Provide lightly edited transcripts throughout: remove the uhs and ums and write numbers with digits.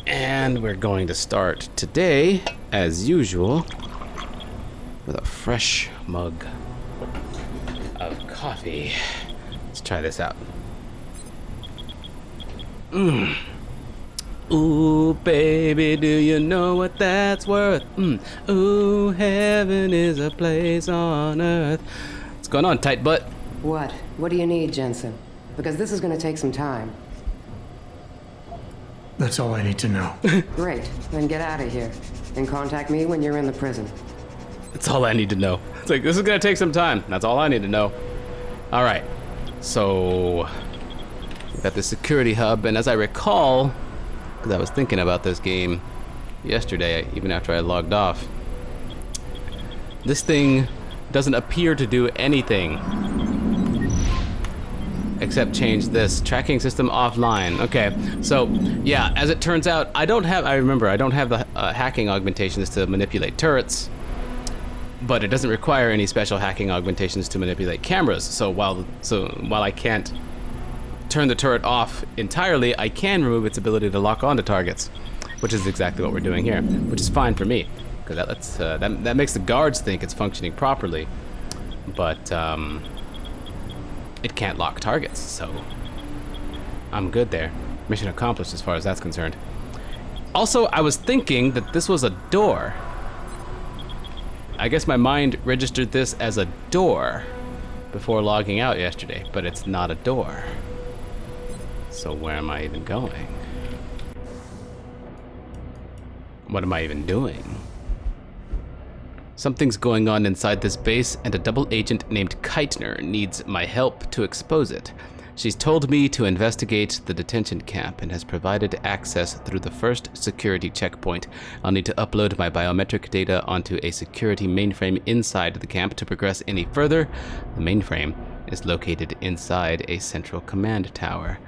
And we're going to start today, as usual, with a fresh mug of coffee. Let's try this out. Ooh, baby, do you know what that's worth? Ooh, heaven is a place on earth. What's going on, tight butt? What? What do you need, Jensen? Because this is going to take some time. That's all I need to know. Great. Then get out of here. And contact me when you're in the prison. That's all I need to know. It's like, this is gonna take some time. That's all I need to know. All right, so we've got the security hub, and as I recall, because I was thinking about this game yesterday, even after I logged off, this thing doesn't appear to do anything except change this tracking system offline. Okay, so yeah, as it turns out, I don't have the hacking augmentations to manipulate turrets, but it doesn't require any special hacking augmentations to manipulate cameras. So while I can't turn the turret off entirely, I can remove its ability to lock onto targets, which is exactly what we're doing here, which is fine for me, because that makes the guards think it's functioning properly, but it can't lock targets, so I'm good there. Mission accomplished as far as that's concerned. Also, I was thinking that this was a door. I guess my mind registered this as a door before logging out yesterday, but it's not a door. So where am I even going? What am I even doing? Something's going on inside this base, and a double agent named Keitner needs my help to expose it. She's told me to investigate the detention camp and has provided access through the first security checkpoint. I'll need to upload my biometric data onto a security mainframe inside the camp to progress any further. The mainframe is located inside a central command tower.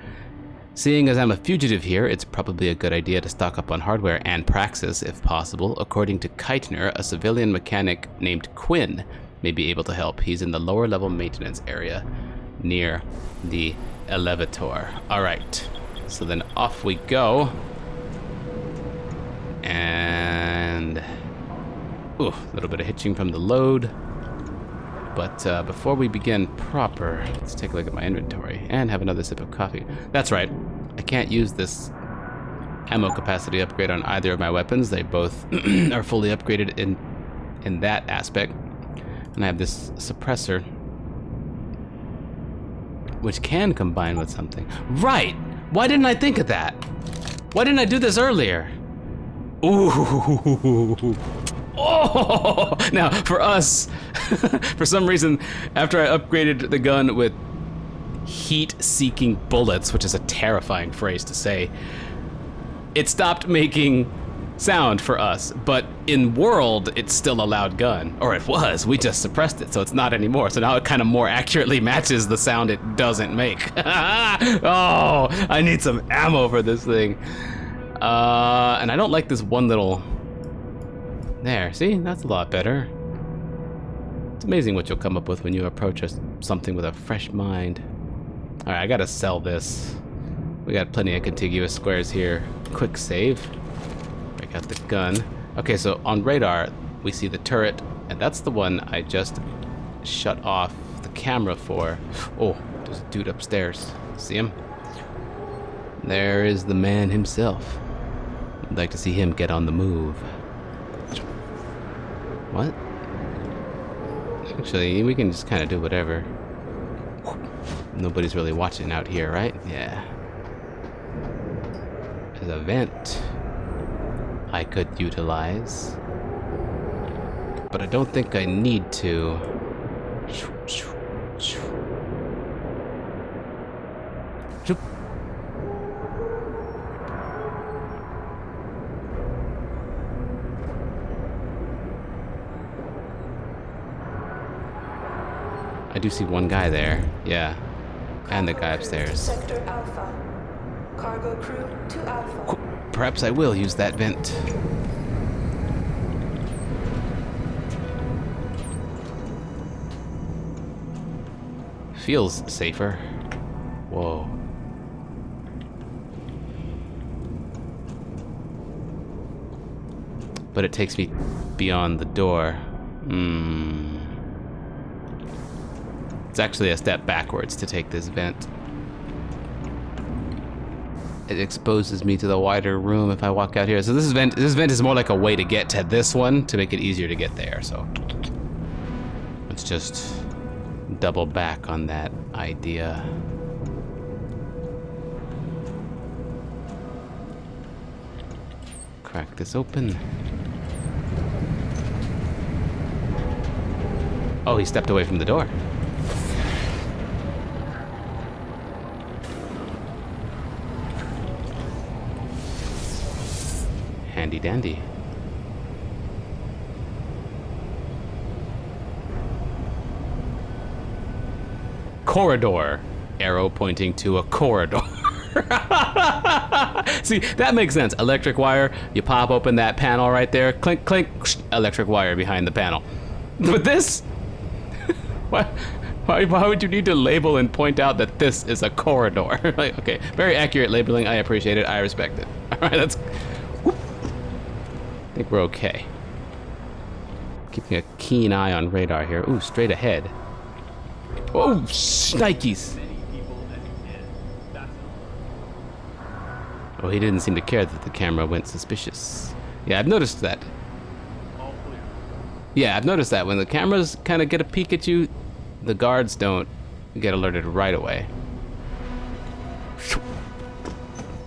Seeing as I'm a fugitive here, it's probably a good idea to stock up on hardware and praxis if possible. According to Keitner, a civilian mechanic named Quinn may be able to help. He's in the lower level maintenance area near the elevator. All right, so then off we go. And a little bit of hitching from the load. But before we begin proper, let's take a look at my inventory and have another sip of coffee. That's right, I can't use this ammo capacity upgrade on either of my weapons. They both are fully upgraded in that aspect. And I have this suppressor, which can combine with something. Right! Why didn't I think of that? Why didn't I do this earlier? Ooh! Oh! Now, for us, for some reason, after I upgraded the gun with heat-seeking bullets, which is a terrifying phrase to say, it stopped making sound for us, but in world, it's still a loud gun. Or it was, we just suppressed it, so it's not anymore. So now it kind of more accurately matches the sound it doesn't make. Oh, I need some ammo for this thing. And I don't like this one little... There, see? That's a lot better. It's amazing what you'll come up with when you approach something with a fresh mind. Alright, I gotta sell this. We got plenty of contiguous squares here. Quick save. Break out the gun. Okay, so on radar, we see the turret, and that's the one I just shut off the camera for. Oh, there's a dude upstairs. See him? There is the man himself. I'd like to see him get on the move. What? Actually, we can just kind of do whatever. Nobody's really watching out here, right? Yeah. There's a vent I could utilize, but I don't think I need to. I do see one guy there, yeah, and the guy upstairs. Sector Alpha. Cargo crew to Alpha. Perhaps I will use that vent. Feels safer. Whoa. but it takes me beyond the door. It's actually a step backwards to take this vent. It exposes me to the wider room if I walk out here. So this vent is more like a way to get to this one to make it easier to get there. So let's just double back on that idea. Crack this open. Oh, he stepped away from the door. Handy dandy. Corridor. Arrow pointing to a corridor. See, that makes sense. Electric wire, you pop open that panel right there, clink, clink, electric wire behind the panel. But this? Why would you need to label and point out that this is a corridor? Like, okay, very accurate labeling. I appreciate it. I respect it. All right, let's... Whoop. I think we're okay. Keeping a keen eye on radar here. Ooh, straight ahead. Oh, shnikes. Oh, he didn't seem to care that the camera went suspicious. Yeah, I've noticed that. Yeah, I've noticed that when the cameras kind of get a peek at you, the guards don't get alerted right away.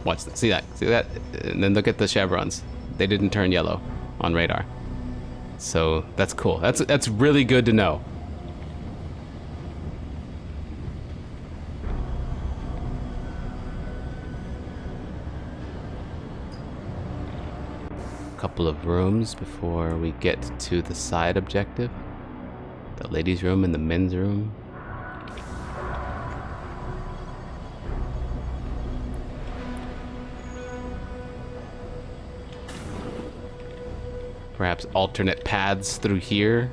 Watch that. See that? See that? And then look at the chevrons. They didn't turn yellow on radar. So that's cool. That's really good to know. Couple of rooms before we get to the side objective. The ladies' room and the men's room. Perhaps alternate paths through here.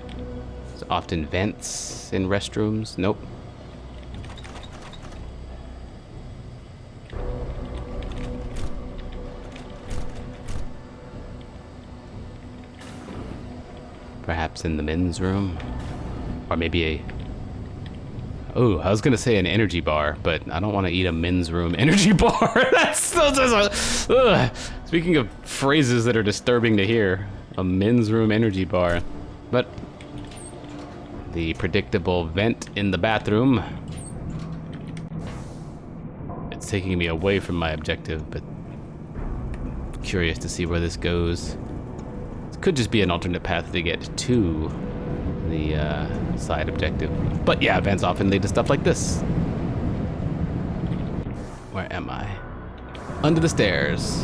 There's often vents in restrooms. Nope. Perhaps in the men's room. Or maybe a... Oh, I was gonna say an energy bar, but I don't want to eat a men's room energy bar. That's still just a... Ugh. Speaking of phrases that are disturbing to hear. A men's room energy bar. But... the predictable vent in the bathroom. It's taking me away from my objective, but... curious to see where this goes. Could just be an alternate path to get to the side objective. But yeah, vents often lead to stuff like this. Where am I? Under the stairs.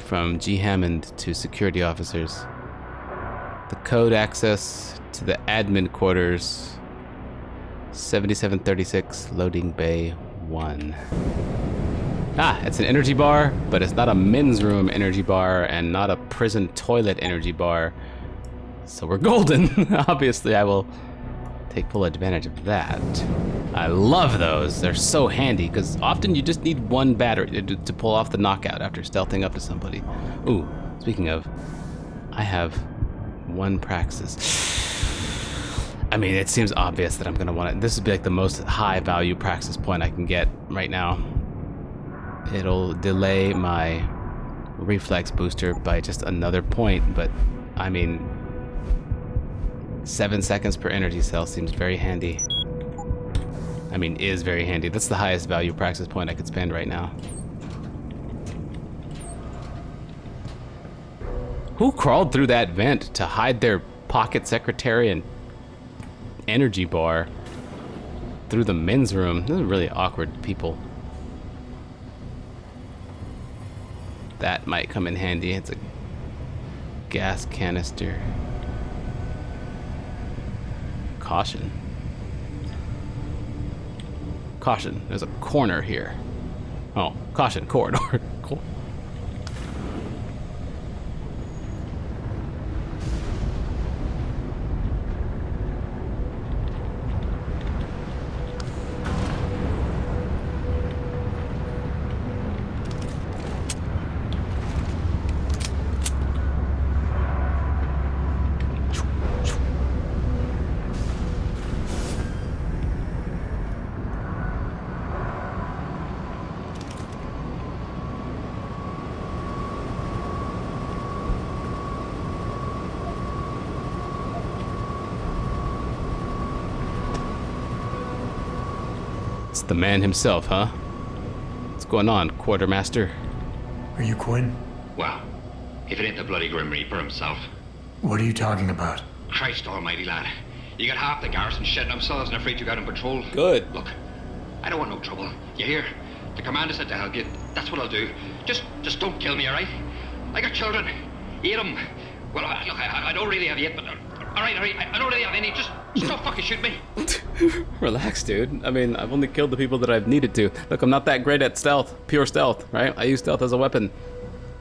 From G. Hammond to security officers. The code access to the admin quarters. 7736, loading bay 1. Ah, it's an energy bar, but it's not a men's room energy bar and not a prison toilet energy bar. So we're golden. Obviously, I will take full advantage of that. I love those. They're so handy because often you just need one battery to pull off the knockout after stealthing up to somebody. Ooh, speaking of, I have one Praxis. I mean, it seems obvious that I'm going to want it. This would be like the most high value Praxis point I can get right now. It'll delay my reflex booster by just another point, but I mean, 7 seconds per energy cell seems very handy. I mean, is very handy. That's the highest value Praxis point I could spend right now. Who crawled through that vent to hide their pocket secretary and energy bar through the men's room? Those are really awkward people. That might come in handy. It's a gas canister. Caution. Caution, there's a corner here. Oh, caution, corridor. Cool. It's the man himself, huh? What's going on, Quartermaster? Are you Quinn? Well, if it ain't the bloody Grim Reaper himself. What are you talking about? Christ almighty, lad. You got half the garrison shitting themselves and afraid you got on patrol. Good. Look, I don't want no trouble. You hear? The commander said to help you. That's what I'll do. Just don't kill me, alright? I got children. Eat them. Well, look, I don't really have yet, but... Alright, I don't really have any. Just don't fucking shoot me. Relax, dude. I mean, I've only killed the people that I've needed to. Look, I'm not that great at stealth. Pure stealth, right? I use stealth as a weapon.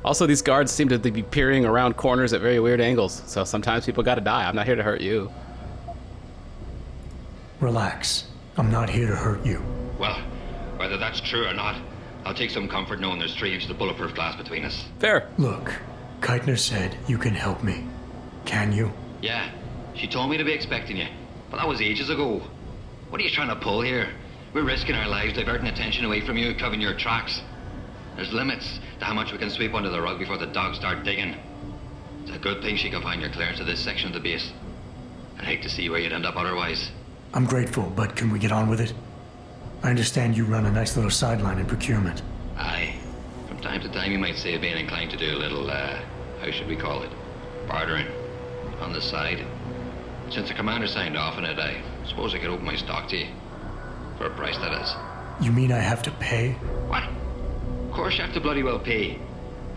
Also, these guards seem to be peering around corners at very weird angles, so sometimes people gotta die. I'm not here to hurt you. Relax. I'm not here to hurt you. Well, whether that's true or not, I'll take some comfort knowing there's 3 inches of bulletproof glass between us. Fair. Look, Keitner said you can help me. Can you? Yeah, she told me to be expecting you, but that was ages ago. What are you trying to pull here? We're risking our lives diverting attention away from you, covering your tracks. There's limits to how much we can sweep under the rug before the dogs start digging. It's a good thing she can find your clearance to this section of the base. I'd hate to see where you'd end up otherwise. I'm grateful, but can we get on with it? I understand you run a nice little sideline in procurement. Aye. From time to time you might say being inclined to do a little, how should we call it? Bartering. On the side. Since the commander signed off on it, I suppose I could open my stock to you. For a price, that is. You mean I have to pay? What? Of course you have to bloody well pay.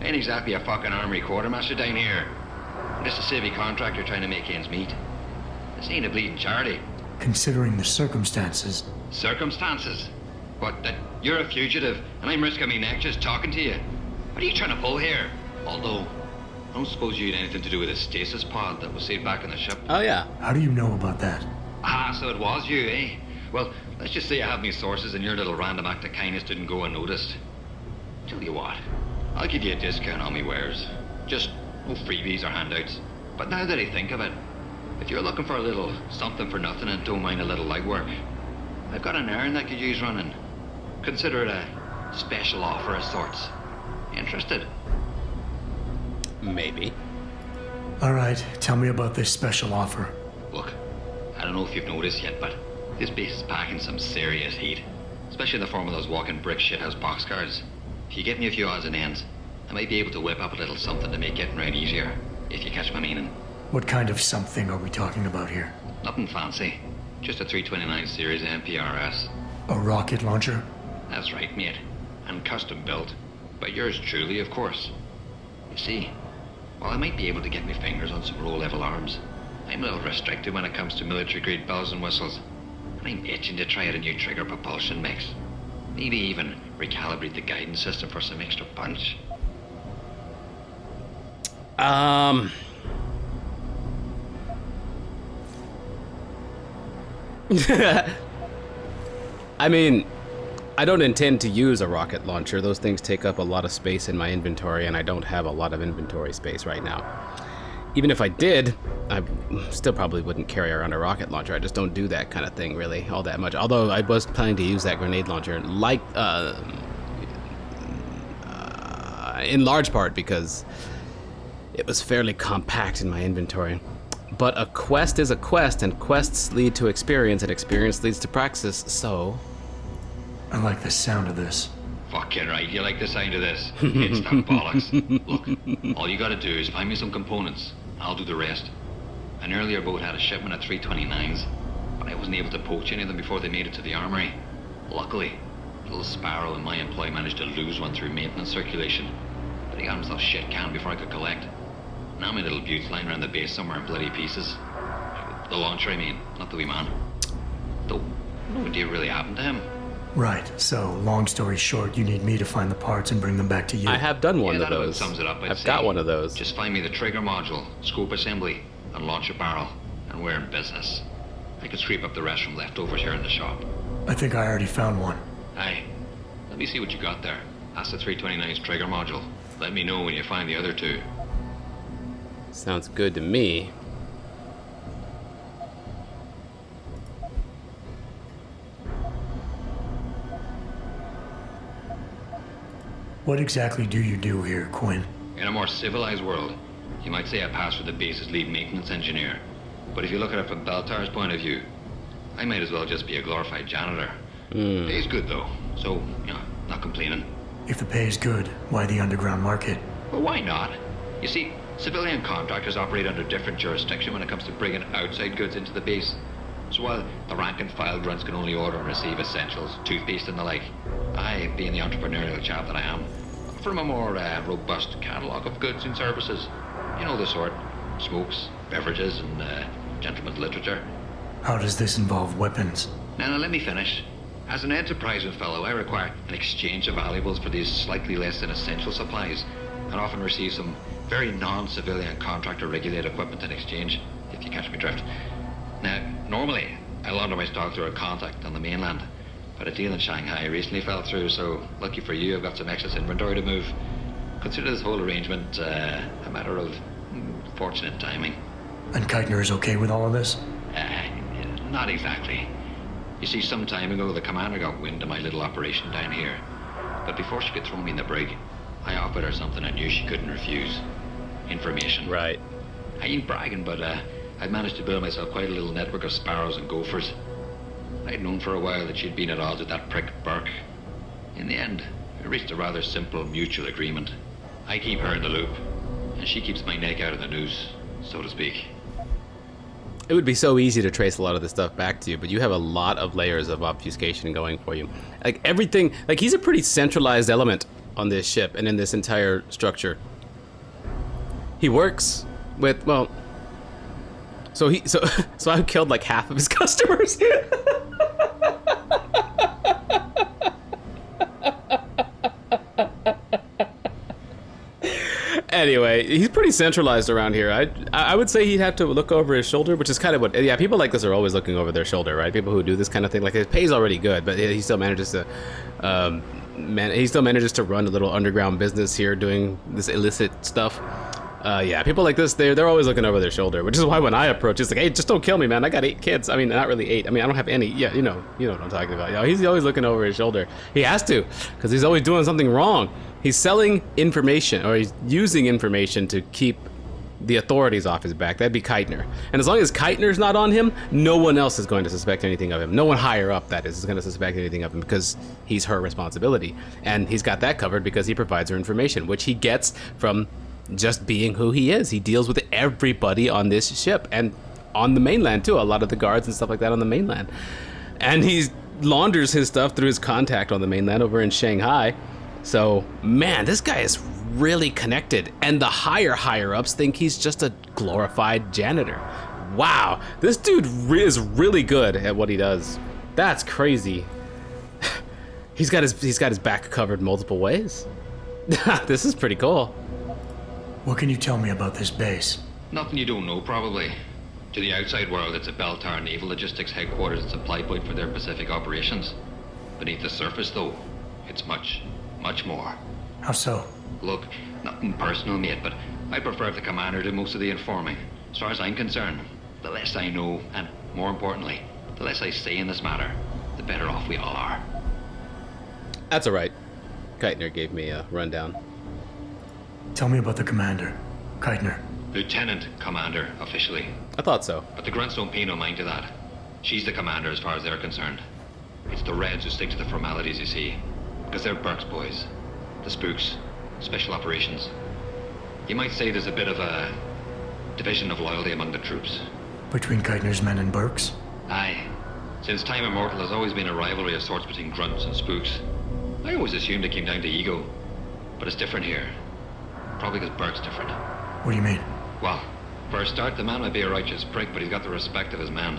Ain't exactly a fucking armory quartermaster down here. I'm just a civvy contractor trying to make ends meet. This ain't a bleeding charity. Considering the circumstances. Circumstances? What, that you're a fugitive and I'm risking my neck just talking to you? What are you trying to pull here? Although, I don't suppose you had anything to do with the stasis pod that was saved back in the ship. Oh, yeah. How do you know about that? Ah, so it was you, eh? Well, let's just say I have me sources and your little random act of kindness didn't go unnoticed. Tell you what, I'll give you a discount on me wares. Just no freebies or handouts. But now that I think of it, if you're looking for a little something for nothing and don't mind a little legwork, I've got an errand that could use running. Consider it a special offer of sorts. Interested? Maybe. Alright, tell me about this special offer. Look, I don't know if you've noticed yet, but this base is packing some serious heat. Especially in the form of those walking brick shithouse boxcars. If you get me a few odds and ends, I might be able to whip up a little something to make getting around easier, if you catch my meaning. What kind of something are we talking about here? Nothing fancy. Just a 329 series MPRS. A rocket launcher? That's right, mate. And custom built. By yours truly, of course. You see, while I might be able to get my fingers on some low-level arms, I'm a little restricted when it comes to military-grade bells and whistles. And I'm itching to try out a new trigger propulsion mix. Maybe even recalibrate the guidance system for some extra punch. I mean, I don't intend to use a rocket launcher. Those things take up a lot of space in my inventory, and I don't have a lot of inventory space right now. Even if I did, I still probably wouldn't carry around a rocket launcher. I just don't do that kind of thing really all that much. Although I was planning to use that grenade launcher, like in large part because it was fairly compact in my inventory. But a quest is a quest, and quests lead to experience, and experience leads to praxis, so... I like the sound of this. Fucking right, you like the sound of this. It's that bollocks. Look, all you gotta do is find me some components. I'll do the rest. An earlier boat had a shipment of 329s, but I wasn't able to poach any of them before they made it to the armory. Luckily, little Sparrow in my employ managed to lose one through maintenance circulation, but he got himself shit canned before I could collect. Now my little bute's lying around the base somewhere in bloody pieces. The launcher, I mean, not the wee man. Though, no idea really happened to him. Right, so long story short, you need me to find the parts and bring them back to you. I have done one of that about those. sums it up, I've got one of those. Just find me the trigger module, scope assembly, and launch a barrel, and we're in business. I could scrape up the rest from leftovers here in the shop. I think I already found one. Aye. Let me see what you got there. That's the 329's trigger module. Let me know when you find the other two. Sounds good to me. What exactly do you do here, Quinn? In a more civilized world, you might say I pass for the base's lead maintenance engineer. But if you look at it from Beltar's point of view, I might as well just be a glorified janitor. Pays good though, so, not complaining. If the pay is good, why the underground market? Well, why not? You see, civilian contractors operate under different jurisdiction when it comes to bringing outside goods into the base. So while the rank and file grunts can only order and receive essentials, toothpaste and the like, I, being the entrepreneurial chap that I am, from a more robust catalogue of goods and services. You know the sort. Smokes, beverages, and gentleman's literature. How does this involve weapons? Now, let me finish. As an enterprising fellow, I require an exchange of valuables for these slightly less than essential supplies, and often receive some very non-civilian contractor-regulated equipment in exchange, if you catch me drift. Now, normally, I launder my stock through a contact on the mainland, but a deal in Shanghai recently fell through, so lucky for you, I've got some excess inventory to move. Consider this whole arrangement a matter of fortunate timing. And Keitner is okay with all of this? Not exactly. You see, some time ago, the commander got wind of my little operation down here. But before she could throw me in the brig, I offered her something I knew she couldn't refuse. Information. Right. I ain't bragging, but I'd managed to build myself quite a little network of sparrows and gophers. I'd known for a while that she'd been at odds with that prick Burke. In the end, we reached a rather simple mutual agreement. I keep her in the loop, and she keeps my neck out of the noose, so to speak. It would be so easy to trace a lot of this stuff back to you, but you have a lot of layers of obfuscation going for you. Like everything, like he's a pretty centralized element on this ship and in this entire structure. He works with, well, so I've killed like half of his customers. Anyway, he's pretty centralized around here. I would say he'd have to look over his shoulder, which is kind of what, yeah, people like this are always looking over their shoulder, right? People who do this kind of thing, like his pay's already good, but he still manages to, run a little underground business here doing this illicit stuff. Yeah, people like this, they're always looking over their shoulder, which is why when I approach, it's like, hey, just don't kill me, man. I got 8 kids. I mean, not really 8. I mean, I don't have any. Yeah, you know what I'm talking about. You know, he's always looking over his shoulder. He has to, because he's always doing something wrong. He's selling information, or he's using information to keep the authorities off his back. That'd be Keitner. And as long as Keitner's not on him, no one else is going to suspect anything of him. No one higher up, that is going to suspect anything of him, because he's her responsibility. And he's got that covered because he provides her information, which he gets from just being who he is. He deals with everybody on this ship, and on the mainland too. A lot of the guards and stuff like that on the mainland. And he launders his stuff through his contact on the mainland over in Shanghai. So, man, this guy is really connected, and the higher ups think he's just a glorified janitor. Wow, this dude is really good at what he does. That's crazy. He's got his back covered multiple ways. This is pretty cool. What can you tell me about this base? Nothing you don't know, probably. To the outside world, it's a Beltar Naval Logistics headquarters and supply point for their Pacific operations. Beneath the surface, though, it's much more. How so? Look, nothing personal, mate, but I prefer if the commander did most of the informing. As far as I'm concerned, the less I know, and more importantly, the less I say in this matter, the better off we all are. That's alright. Keitner gave me a rundown. Tell me about the commander, Keitner. Lieutenant Commander, officially. I thought so. But the grunts don't pay no mind to that. She's the commander as far as they're concerned. It's the Reds who stick to the formalities, you see. Because they're Burke's boys. The spooks. Special operations. You might say there's a bit of a division of loyalty among the troops. Between Keitner's men and Burke's? Aye. Since time immortal, there's always been a rivalry of sorts between grunts and spooks. I always assumed it came down to ego. But it's different here. Probably because Burke's different. What do you mean? Well, for a start, the man might be a righteous prick, but he's got the respect of his men.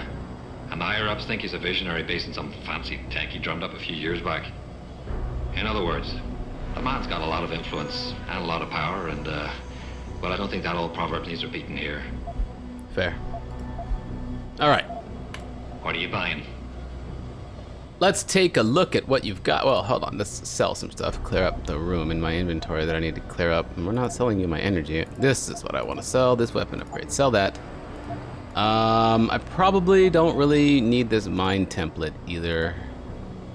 And the higher-ups think he's a visionary based on some fancy tech he drummed up a few years back. In other words, the man's got a lot of influence and a lot of power, and, well, I don't think that old proverb needs repeating here. Fair. Alright. What are you buying? Let's take a look at what you've got. Well, hold on. Let's sell some stuff. Clear up the room in my inventory that I need to clear up. And we're not selling you my energy. This is what I want to sell. This weapon upgrade. Sell that. I probably don't really need this mine template either.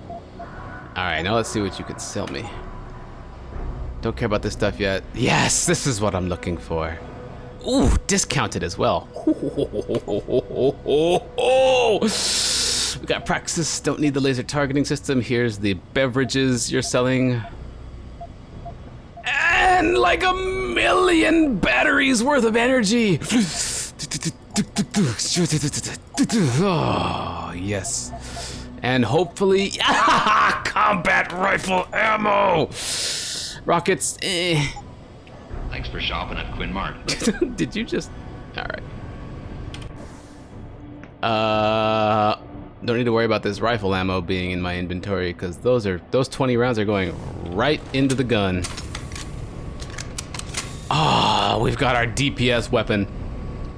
Alright, now let's see what you could sell me. Don't care about this stuff yet. Yes, this is what I'm looking for. Ooh, discounted as well. We got Praxis, don't need the laser targeting system. Here's the beverages you're selling. And like 1,000,000 batteries worth of energy. Oh, yes. And hopefully, combat rifle ammo. Rockets, Thanks for shopping at Quinn Mart. Did you just? All right. Don't need to worry about this rifle ammo being in my inventory because those 20 rounds are going right into the gun. Ah, we've got our DPS weapon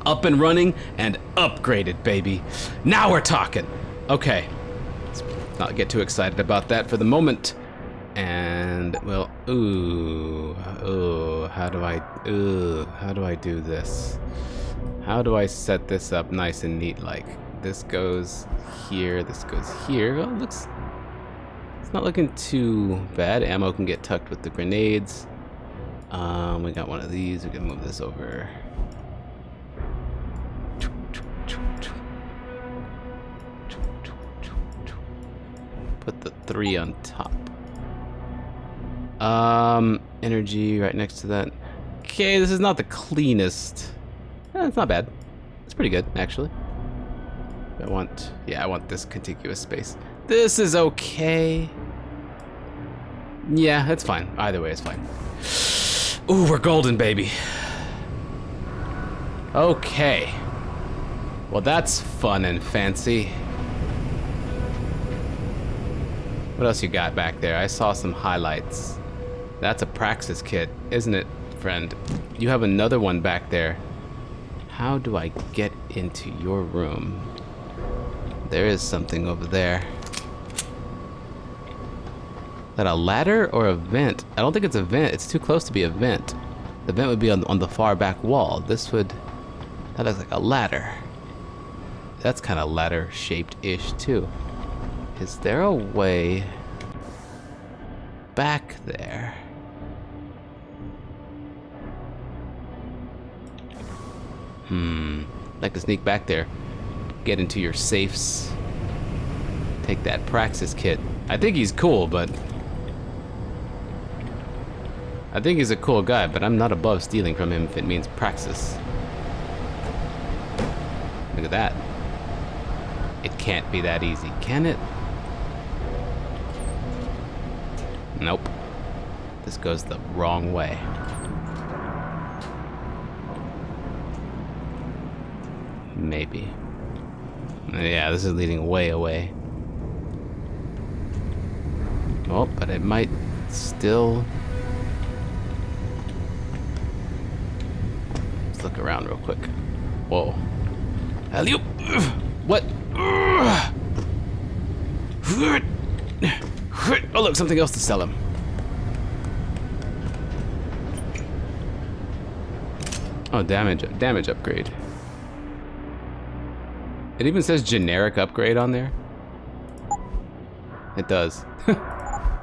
up and running and upgraded, baby. Now we're talking. Okay. Let's not get too excited about that for the moment. And well, how do I do this? How do I set this up nice and neat? Like this goes here, this goes here. Oh, it's not looking too bad. Ammo can get tucked with the grenades. We got one of these. We can move this over. Put the 3 on top. Energy right next to that. Okay, this is not the cleanest. It's not bad. It's pretty good, actually. I want this contiguous space. This is okay. Yeah, it's fine. Either way, it's fine. Ooh, we're golden, baby. Okay. Well, that's fun and fancy. What else you got back there? I saw some highlights. That's a Praxis kit, isn't it, friend? You have another one back there. How do I get into your room? There is something over there. Is that a ladder or a vent? I don't think it's a vent. It's too close to be a vent. The vent would be on the far back wall. That looks like a ladder. That's kind of ladder-shaped-ish, too. Is there a way back there? Like to sneak back there. Get into your safes. Take that Praxis kit. I think he's cool, but... I think he's a cool guy, but I'm not above stealing from him if it means Praxis. Look at that. It can't be that easy, can it? Nope. This goes the wrong way. Maybe. Yeah, this is leading way away. Oh, but it might still... Let's look around real quick. Whoa. Alley-oop! What? Oh, look, something else to sell him. Oh, damage upgrade. It even says generic upgrade on there. It does.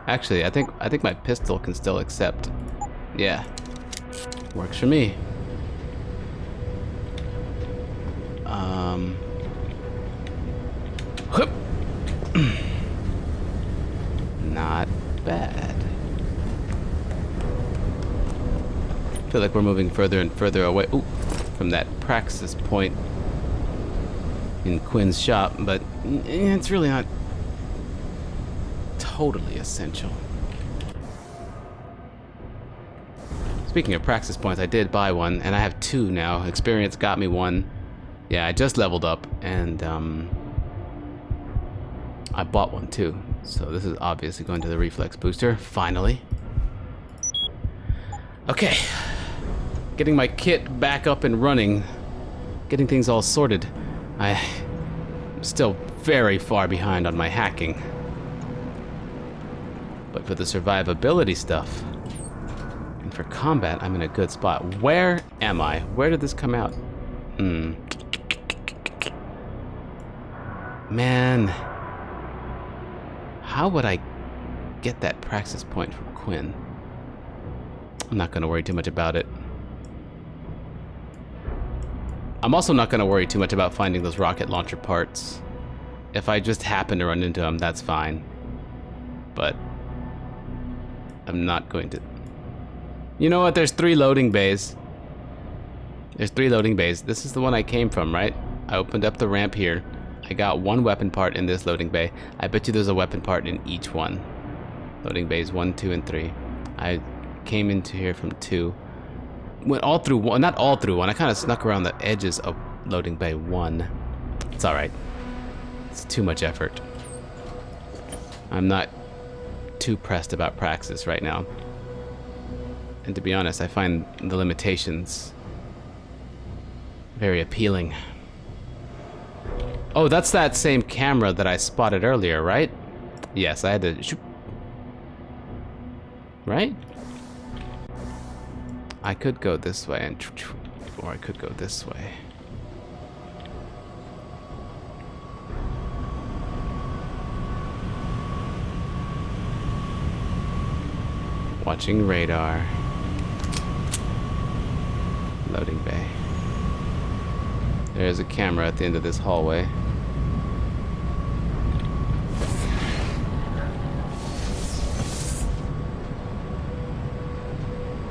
Actually, I think my pistol can still accept. Yeah. Works for me. Not bad. I feel like we're moving further and further away from that Praxis point in Quinn's shop, but it's really not totally essential. Speaking of Praxis points, I did buy one, and I have 2 now. Experience got me 1. Yeah, I just leveled up, and I bought one too. So this is obviously going to the reflex booster, finally. Okay. Getting my kit back up and running. Getting things all sorted. I'm still very far behind on my hacking. But for the survivability stuff, and for combat, I'm in a good spot. Where am I? Where did this come out? Man. How would I get that Praxis point from Quinn? I'm not going to worry too much about it. I'm also not going to worry too much about finding those rocket launcher parts. If I just happen to run into him, that's fine. But I'm not going to... You know what? There's 3 loading bays. There's 3 loading bays. This is the one I came from, right? I opened up the ramp here. I got 1 weapon part in this loading bay. I bet you there's a weapon part in each one. Loading bays 1, 2, and 3. I came into here from 2. Went all through 1. Not all through 1. I kind of snuck around the edges of loading bay 1. It's alright. It's too much effort. I'm not too pressed about praxis right now. And to be honest, I find the limitations very appealing. Oh, that's that same camera that I spotted earlier, right? Yes, I had to shoot. Right? I could go this way, and or I could go this way. Watching radar. Loading bay. There's a camera at the end of this hallway.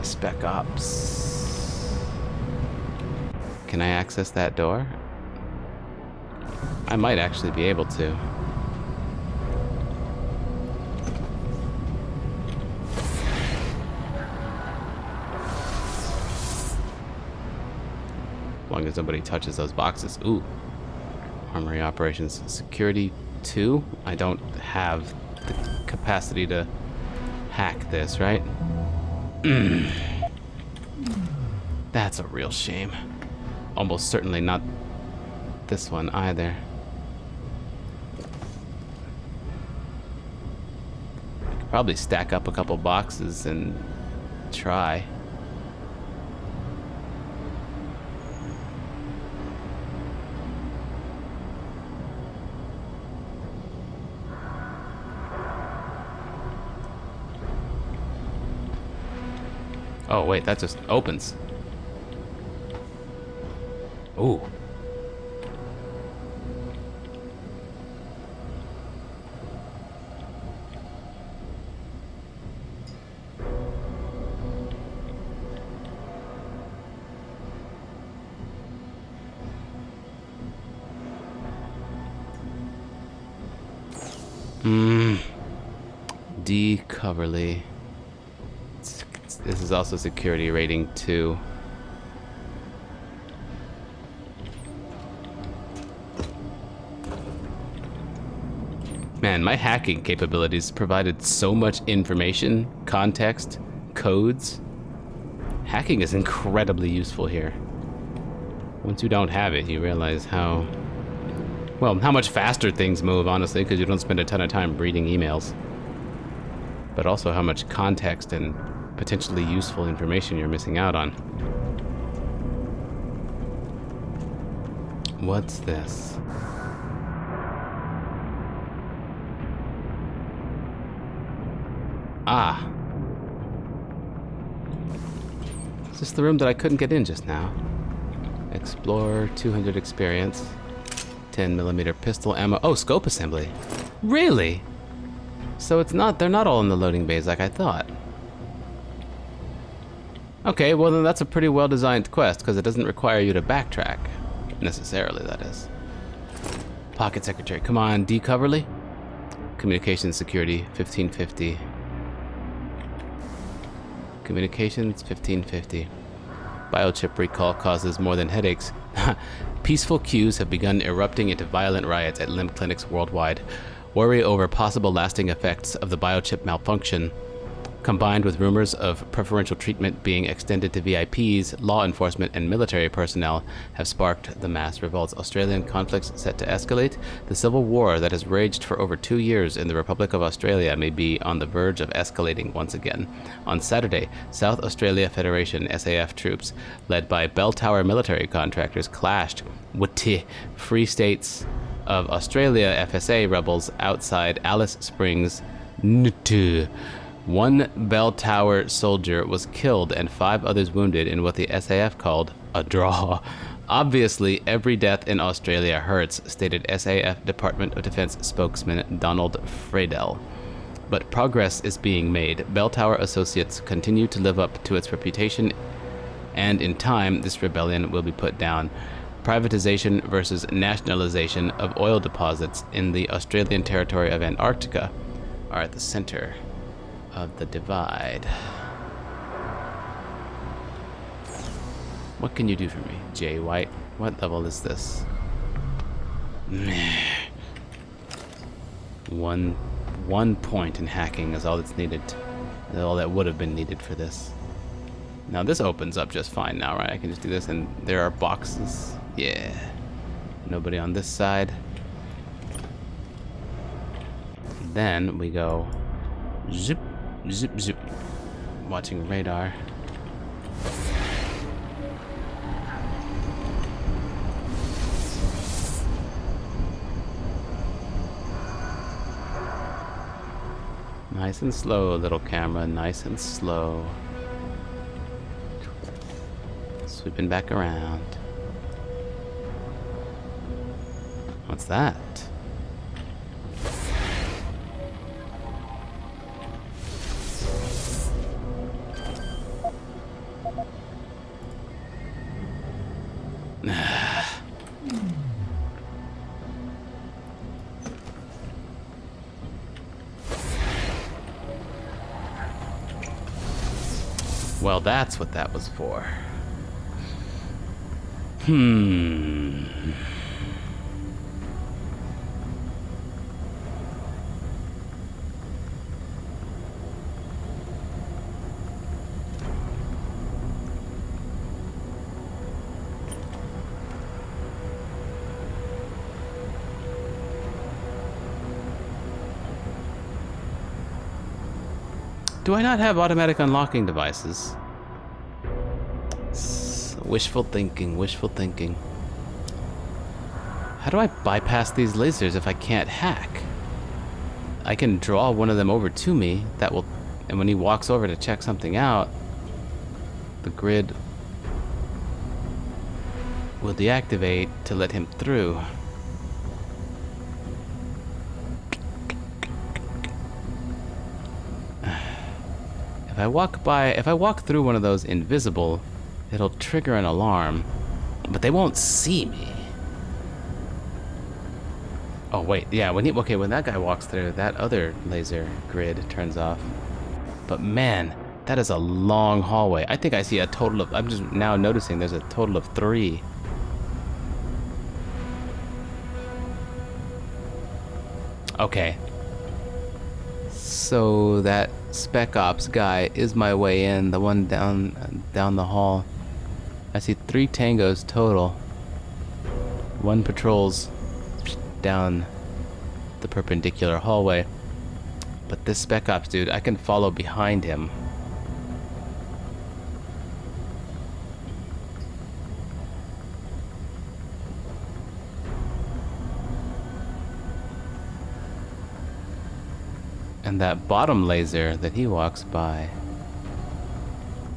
Spec Ops. Can I access that door? I might actually be able to. As long as nobody touches those boxes. Ooh. Armory operations. Security 2? I don't have the capacity to hack this, right? That's a real shame. Almost certainly not this one either. Could probably stack up a couple boxes and try. Oh, wait, that just opens. Ooh. D. Coverly. This is also security rating 2. Man, my hacking capabilities provided so much information, context, codes. Hacking is incredibly useful here. Once you don't have it, you realize how much faster things move, honestly, because you don't spend a ton of time reading emails. But also how much context and potentially useful information you're missing out on. What's this? Ah. Is this the room that I couldn't get in just now? Explorer, 200 experience, 10mm pistol ammo. Oh, scope assembly. Really? So they're not all in the loading bays like I thought. Okay, well then that's a pretty well-designed quest, because it doesn't require you to backtrack. Necessarily, that is. Pocket Secretary, come on, D. Coverly? Communications Security, 1550. Communications, 1550. Biochip recall causes more than headaches. Peaceful queues have begun erupting into violent riots at limb clinics worldwide. Worry over possible lasting effects of the biochip malfunction, combined with rumors of preferential treatment being extended to VIPs, law enforcement, and military personnel, have sparked the mass revolts. Australian conflicts set to escalate. The civil war that has raged for over 2 years in the Republic of Australia may be on the verge of escalating once again. On Saturday, South Australia Federation SAF troops, led by bell tower military contractors, clashed with the Free States of Australia FSA rebels outside Alice Springs, Nutu. 1 bell tower soldier was killed and 5 others wounded in what the SAF called a draw. Obviously, every death in Australia hurts, stated SAF Department of Defense spokesman Donald Friedel. But progress is being made. Bell Tower Associates continue to live up to its reputation, and in time, this rebellion will be put down. Privatization versus nationalization of oil deposits in the Australian territory of Antarctica are at the center of the divide. What can you do for me, Jay White? What level is this? One point in hacking is all that's needed. All that would have been needed for this. Now this opens up just fine now, right? I can just do this and there are boxes. Yeah. Nobody on this side. Then we go zip, zip, zip. Watching radar. Nice and slow, little camera, nice and slow. Sweeping back around. What's that? Well, that's what that was for. Do I not have automatic unlocking devices? Wishful thinking, wishful thinking. How do I bypass these lasers if I can't hack? I can draw one of them over to me, that will, and when he walks over to check something out, the grid will deactivate to let him through. If I walk through one of those invisible, it'll trigger an alarm, but they won't see me. Oh wait, yeah, when that guy walks through, that other laser grid turns off. But man, that is a long hallway. I think I see a total of, I'm just now noticing there's a total of 3. Okay. So that Spec Ops guy is my way in, the one down the hall. I see 3 tangos total. 1 patrols down the perpendicular hallway. But this Spec Ops dude, I can follow behind him. And that bottom laser that he walks by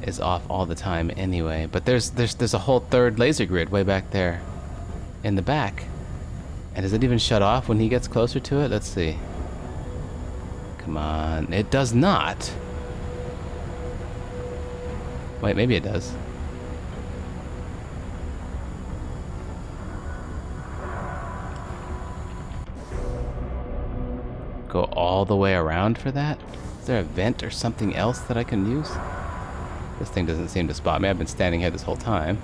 is off all the time anyway. But there's a whole 3rd laser grid way back there in the back. And does it even shut off when he gets closer to it? Let's see. Come on. It does not. Wait, maybe it does. Go all the way around for that? Is there a vent or something else that I can use? This thing doesn't seem to spot me. I've been standing here this whole time.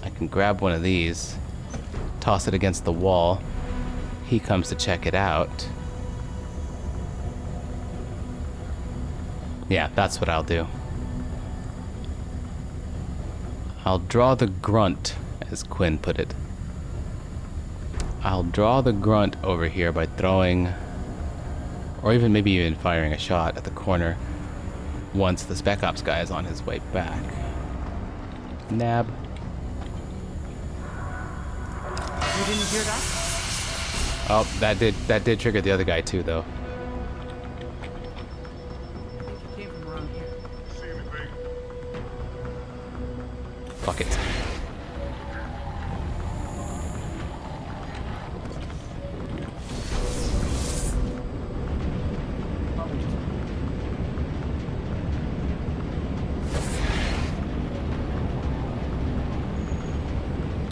I can grab one of these, toss it against the wall. He comes to check it out. Yeah, that's what I'll do. I'll draw the grunt, as Quinn put it. I'll draw the grunt over here by throwing, or maybe even firing a shot at the corner once the Spec Ops guy is on his way back. Nab. You didn't hear that? Oh, that did trigger the other guy too, though. I think he came from around here. Fuck it.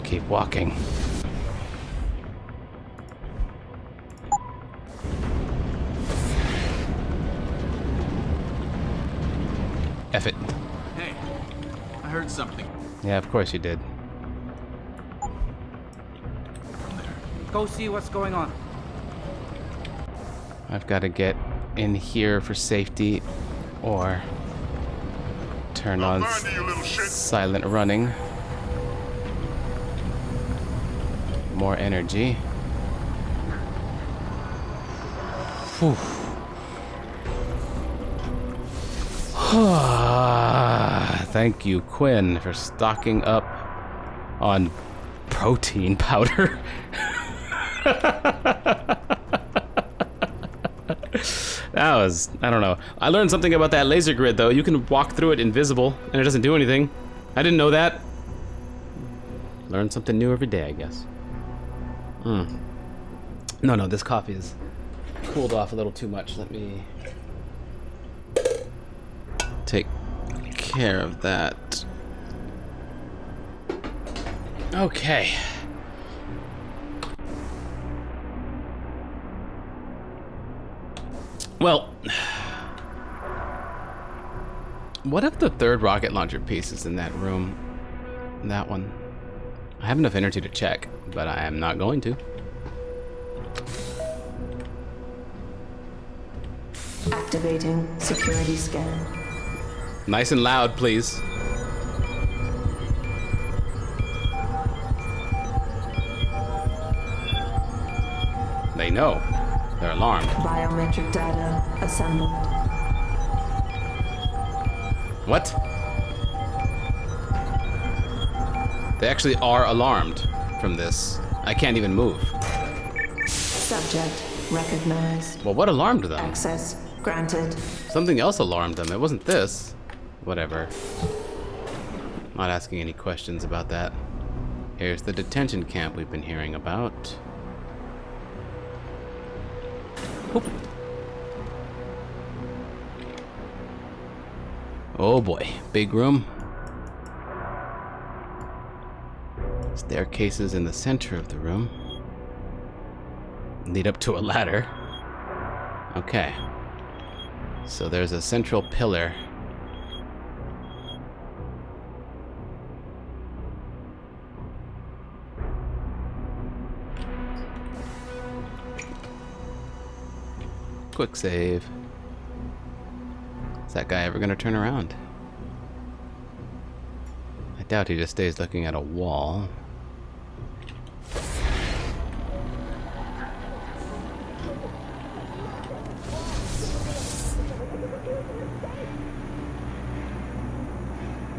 Keep walking. F it. Hey, I heard something Yeah, of course you did. from there. Go see what's going on. I've got to get in here for safety or turn on silent running. More energy. Whew. Thank you, Quinn, for stocking up on protein powder. That was, I don't know. I learned something about that laser grid, though. You can walk through it invisible, and it doesn't do anything. I didn't know that. Learn something new every day, I guess. No, this coffee is cooled off a little too much. Let me take care of that. Okay. Well, what if the third rocket launcher piece is in that room? That one. I have enough energy to check, but I am not going to. Activating security scan. Nice and loud, please. They know. They're alarmed. Biometric data assembled. What? They actually are alarmed from this. I can't even move. Subject recognized. Well, what alarmed them? Access granted. Something else alarmed them. It wasn't this. Whatever. Not asking any questions about that. Here's the detention camp we've been hearing about. Oop. Oh boy, big room. Staircases in the center of the room lead up to a ladder. Okay. So there's a central pillar. Quick save. Is that guy ever gonna turn around? I doubt he just stays looking at a wall.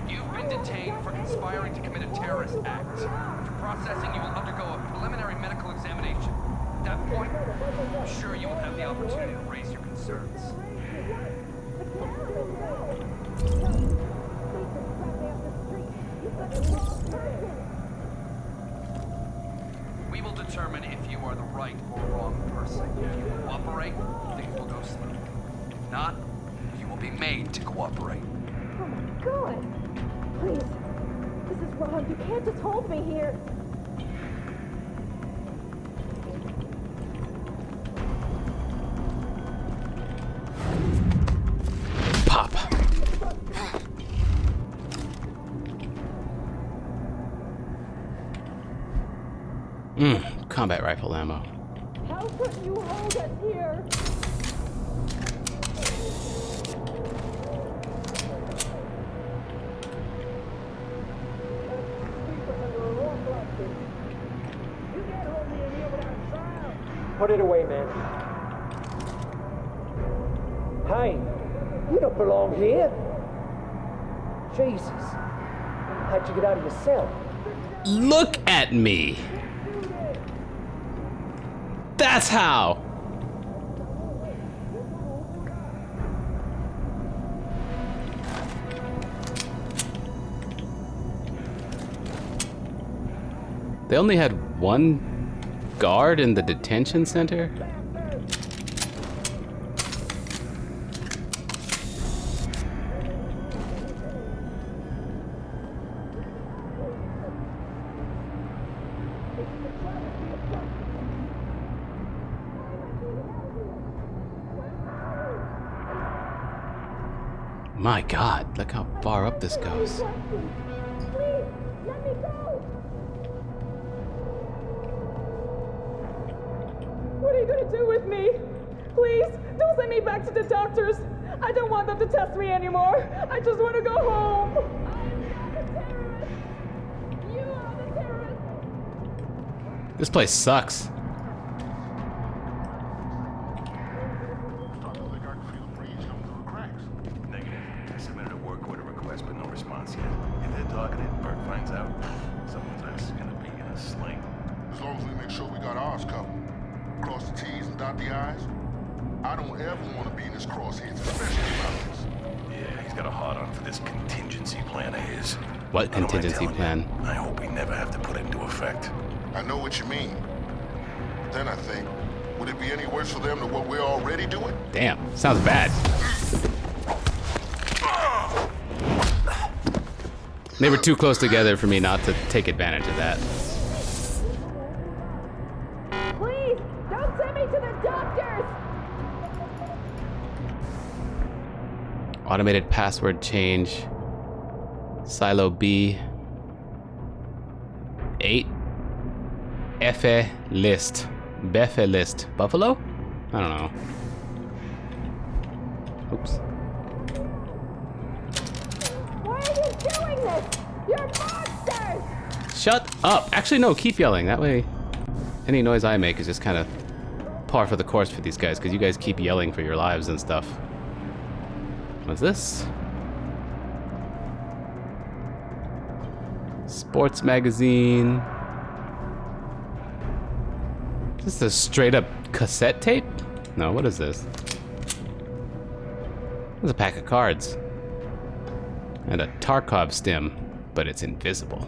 You've been detained for conspiring to commit a terrorist act. For processing, you will undergo a preliminary medical examination. At that point, I'm sure you will have the opportunity to raise your concerns. We will determine if you are the right or wrong person. If you cooperate, things will go smooth. If not, you will be made to cooperate. Oh my god! Please, this is wrong. You can't just hold me here. Pop. Combat rifle ammo. How could you hold us here? Put it away, man. Hey, you don't belong here. Jesus. How'd you get out of your cell? Look at me. That's how. They only had one guard in the detention center? My God, look how far up this goes. What are you going to do with me? Please, don't send me back to the doctors. I don't want them to test me anymore. I just want to go home. You are the terrorist. This place sucks. Negative. I submitted a work order request, but no response yet. If they're targeted, Bert finds out. Someone's ass is gonna be in a sling. As long as we make sure we got ours covered. Cross the T's and dot the I's. I don't ever want to be in his crosshairs, especially about this. Yeah, he's got a hard on for this contingency plan of his. What contingency plan? I hope we never have to put it into effect. I know what you mean. Then I think, would it be any worse for them than what we're already doing? Damn, sounds bad. They were too close together for me not to take advantage of that. Please, don't send me to the doctors. Automated password change. Silo B. 8. F list. Befe list. Buffalo? I don't know. Oops. Why are you doing this? You're monsters. Shut up. Actually, no, keep yelling. That way, any noise I make is just kind of par for the course for these guys, because you guys keep yelling for your lives and stuff. What's this? Sports magazine. Is this a straight up cassette tape? No, what is this? It's a pack of cards. And a Tarkov stem, but it's invisible.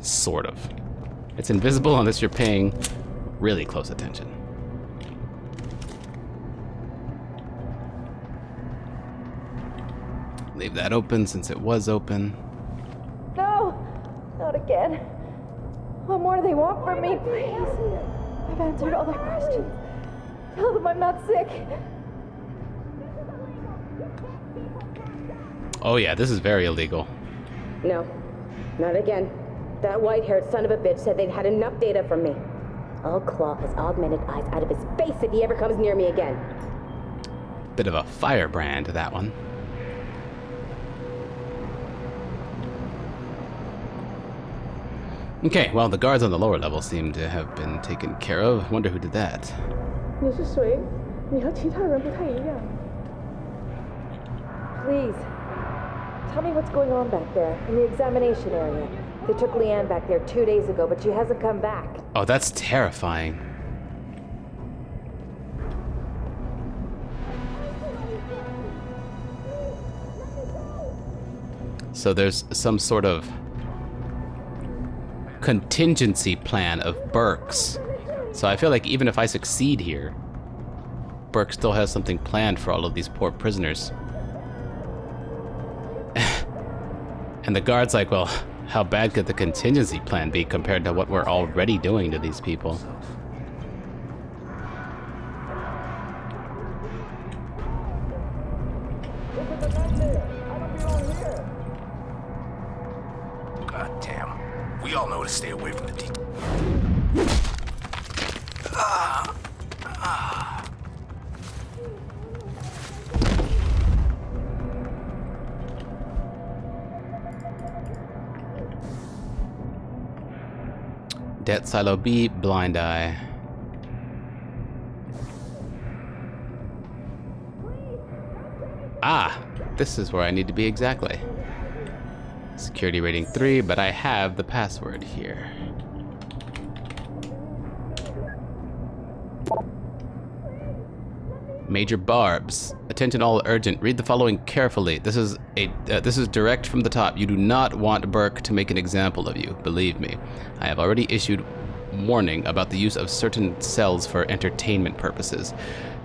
Sort of. It's invisible unless you're paying really close attention. Leave that open since it was open. No, not again. What more do they want from me, please? I've answered all their questions. Tell them I'm not sick. Oh yeah, this is very illegal. No, not again. That white-haired son of a bitch said they'd had enough data from me. I'll claw his augmented eyes out of his face if he ever comes near me again. Bit of a firebrand, that one. Okay, well, the guards on the lower level seem to have been taken care of. Wonder who did that. 你是谁？你和其他人不太一样。Please, tell me what's going on back there in the examination area. They took Leanne back there 2 days ago, but she hasn't come back. Oh, that's terrifying. So there's some sort of contingency plan of Burke's. So I feel like even if I succeed here, Burke still has something planned for all of these poor prisoners. And the guard's like, well, how bad could the contingency plan be compared to what we're already doing to these people? God damn. We all know to stay away from the details. Det Silo B, Blind Eye. Ah, this is where I need to be exactly. Security rating 3, but I have the password here. Major Barbs. Attention all urgent. Read the following carefully. This is direct from the top. You do not want Burke to make an example of you. Believe me. I have already issued warning about the use of certain cells for entertainment purposes.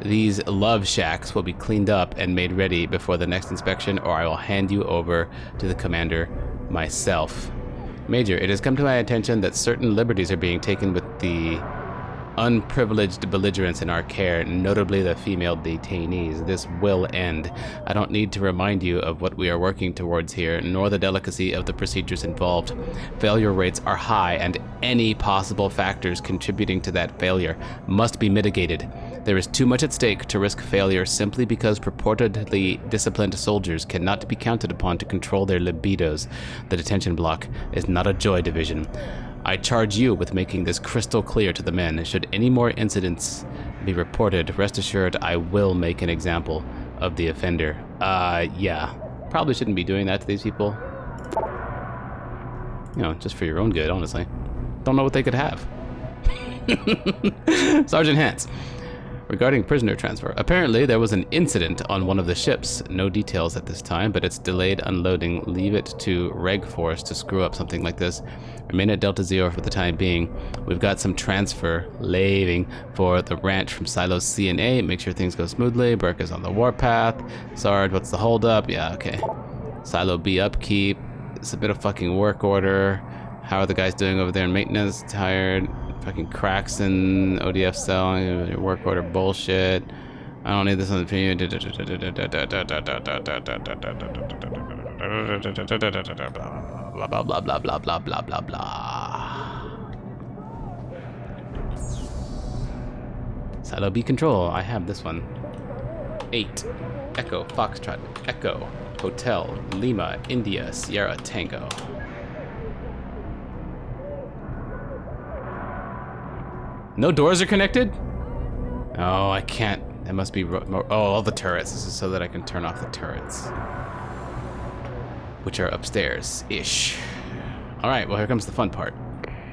These love shacks will be cleaned up and made ready before the next inspection, or I will hand you over to the commander myself. Major, it has come to my attention that certain liberties are being taken with the unprivileged belligerents in our care, notably the female detainees. This will end. I don't need to remind you of what we are working towards here, nor the delicacy of the procedures involved. Failure rates are high, and any possible factors contributing to that failure must be mitigated. There is too much at stake to risk failure simply because purportedly disciplined soldiers cannot be counted upon to control their libidos. The detention block is not a joy division. I charge you with making this crystal clear to the men. Should any more incidents be reported, rest assured I will make an example of the offender. Yeah. Probably shouldn't be doing that to these people. You know, just for your own good, honestly. Don't know what they could have. Sergeant Hance. Regarding prisoner transfer, apparently there was an incident on one of the ships. No details at this time, but it's delayed unloading. Leave it to Reg Force to screw up something like this. Remain at Delta Zero for the time being. We've got some transfer leaving for the ranch from Silos C and A. Make sure things go smoothly. Burke is on the warpath. Sarge, what's the holdup? Yeah, okay. Silo B upkeep. Submit a fucking work order. How are the guys doing over there in maintenance? Tired. Fucking cracks in ODF cell, work order bullshit. I don't need this on the video. Blah blah blah blah blah blah blah blah blah. Silo B control. I have this one. 8. Echo Foxtrot Echo Hotel Lima India Sierra Tango. No doors are connected? Oh, I can't. That must be... Oh, all the turrets. This is so that I can turn off the turrets. Which are upstairs-ish. Alright, well, here comes the fun part.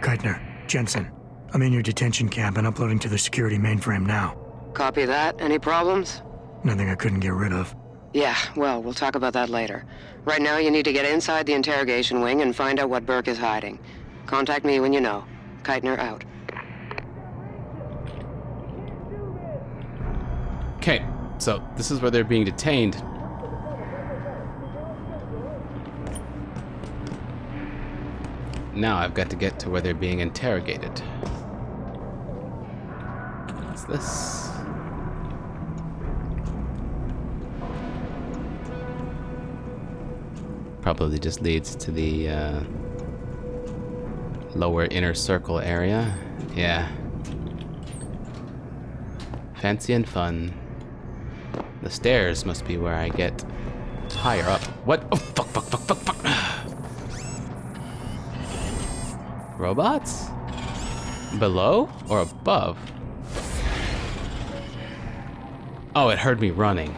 Keitner, Jensen, I'm in your detention camp and uploading to the security mainframe now. Copy that. Any problems? Nothing I couldn't get rid of. Yeah, well, we'll talk about that later. Right now, you need to get inside the interrogation wing and find out what Burke is hiding. Contact me when you know. Keitner out. Okay, so this is where they're being detained. Now I've got to get to where they're being interrogated. What's this? Probably just leads to the lower inner circle area. Yeah. Fancy and fun. The stairs must be where I get higher up. What? Oh, fuck, fuck, fuck, fuck, fuck. Robots? Below or above? Oh, it heard me running.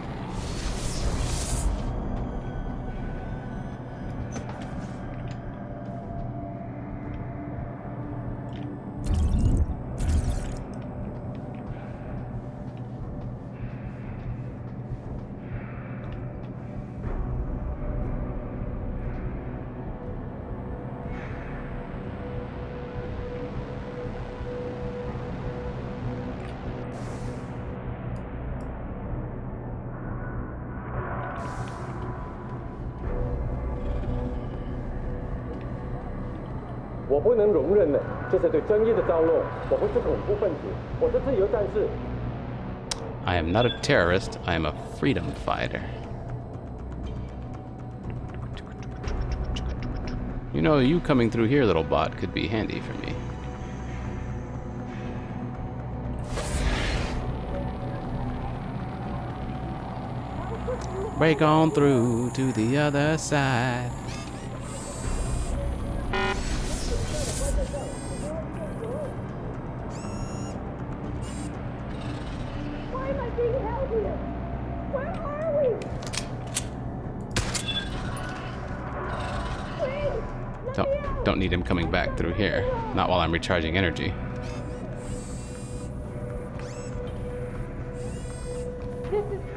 I am not a terrorist, I am a freedom fighter. You know, you coming through here, little bot, could be handy for me. Break on through to the other side. Don't need him coming back through here. Not while I'm recharging energy. This is